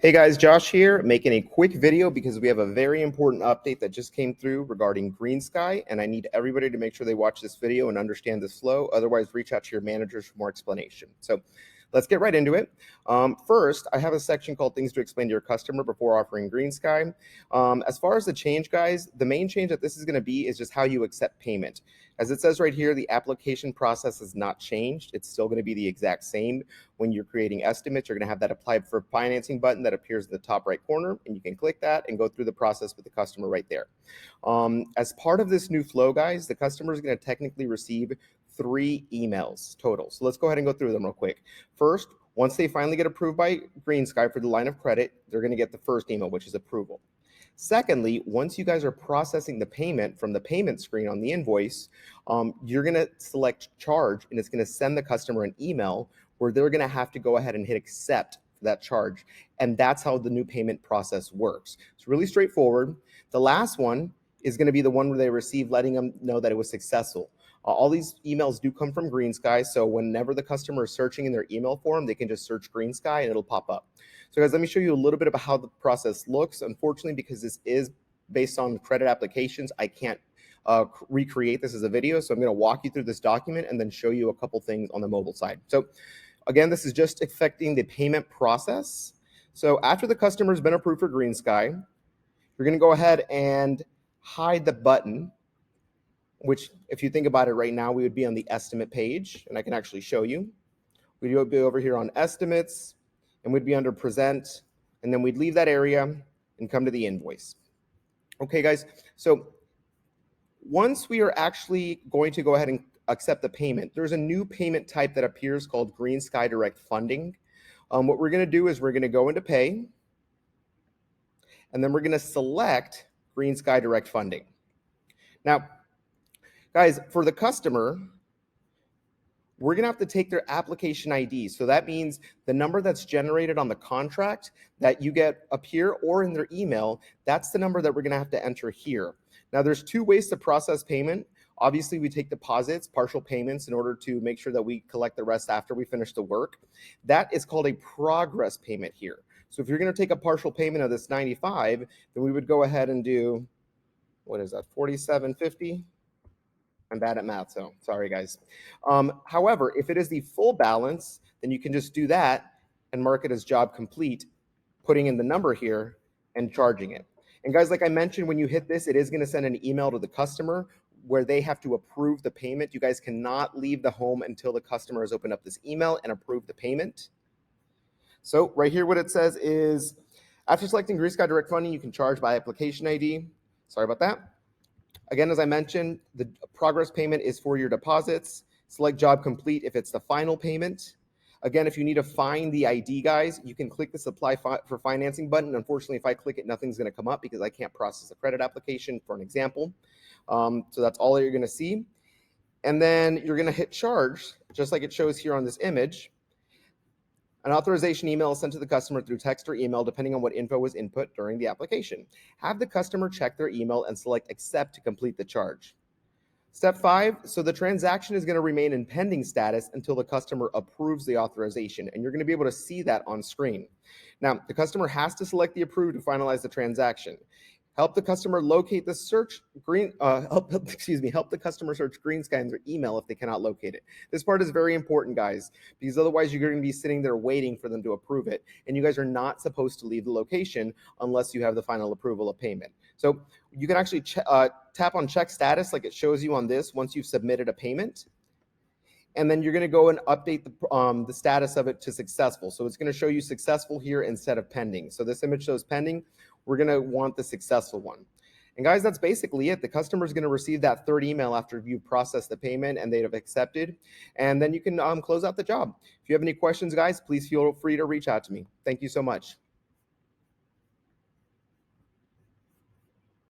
Hey guys, Josh here, making a quick video because we have a very important update that just came through regarding Greensky, and I need everybody to make sure they watch this video and understand this flow. Otherwise, reach out to your managers for more explanation. So let's get right into it. First, I have a section called Things to Explain to Your Customer Before Offering Greensky. As far as the change, guys, the main change that this is going to be is just how you accept payment. As it says right here, the application process has not changed. It's still going to be the exact same. When you're creating estimates, you're going to have that apply for financing button that appears in the top right corner, and you can click that and go through the process with the customer right there. As part of this new flow, guys, the customer is going to technically receive 3 emails total. So let's go ahead and go through them real quick. First, once they finally get approved by Greensky for the line of credit, they're going to get the first email, which is approval. Secondly, once you guys are processing the payment from the payment screen on the invoice, you're going to select charge, and it's going to send the customer an email where they're going to have to go ahead and hit accept for that charge. And that's how the new payment process works. It's really straightforward. The last one is going to be the one where they receive letting them know that it was successful. All these emails do come from Greensky, so whenever the customer is searching in their email form, they can just search Greensky and it'll pop up. So guys, let me show you a little bit about how the process looks. Unfortunately, because this is based on credit applications, I can't recreate this as a video, so I'm going to walk you through this document and then show you a couple things on the mobile side. So again, this is just affecting the payment process. So after the customer has been approved for Greensky, you're going to go ahead and hide the button, which if you think about it right now, we would be on the estimate page, and I can actually show you. We'd be over here on estimates, and we'd be under present, and then we'd leave that area and come to the invoice. Okay, guys, so once we are actually going to go ahead and accept the payment, there's a new payment type that appears called Greensky Direct Funding. What we're going to do is we're going to go into pay, and then we're going to select Greensky Direct Funding. Now, guys, for the customer, we're going to have to take their application ID. So that means the number that's generated on the contract that you get up here or in their email, that's the number that we're going to have to enter here. Now, there's 2 ways to process payment. Obviously, we take deposits, partial payments, in order to make sure that we collect the rest after we finish the work. That is called a progress payment here. So if you're going to take a partial payment of this 95, then we would go ahead and do, what is that, 47.50? I'm bad at math, so sorry, guys. However, if it is the full balance, then you can just do that and mark it as job complete, putting in the number here and charging it. And guys, like I mentioned, when you hit this, it is going to send an email to the customer where they have to approve the payment. You guys cannot leave the home until the customer has opened up this email and approved the payment. So right here, what it says is, after selecting Greensky Direct Funding, you can charge by application ID. Sorry about that. Again, as I mentioned, the progress payment is for your deposits. Select job complete if it's the final payment. Again, if you need to find the ID, guys, you can click this apply for financing button. Unfortunately, if I click it, nothing's going to come up because I can't process a credit application, for an example. So that's all that you're going to see. And then you're going to hit charge, just like it shows here on this image. An authorization email is sent to the customer through text or email, depending on what info was input during the application. Have the customer check their email and select accept to complete the charge. Step 5, so the transaction is going to remain in pending status until the customer approves the authorization, and you're going to be able to see that on screen. Now, the customer has to select the approve to finalize the transaction. Help the customer locate the search help the customer search Greensky in their email if they cannot locate it. This part is very important, guys, because otherwise you're going to be sitting there waiting for them to approve it, and you guys are not supposed to leave the location unless you have the final approval of payment. So you can actually tap on check status like it shows you on this once you've submitted a payment. And then you're going to go and update the status of it to successful. So it's going to show you successful here instead of pending. So this image shows pending. We're going to want the successful one. And guys, that's basically it. The customer is going to receive that 3rd email after you process the payment and they've accepted. And then you can close out the job. If you have any questions, guys, please feel free to reach out to me. Thank you so much.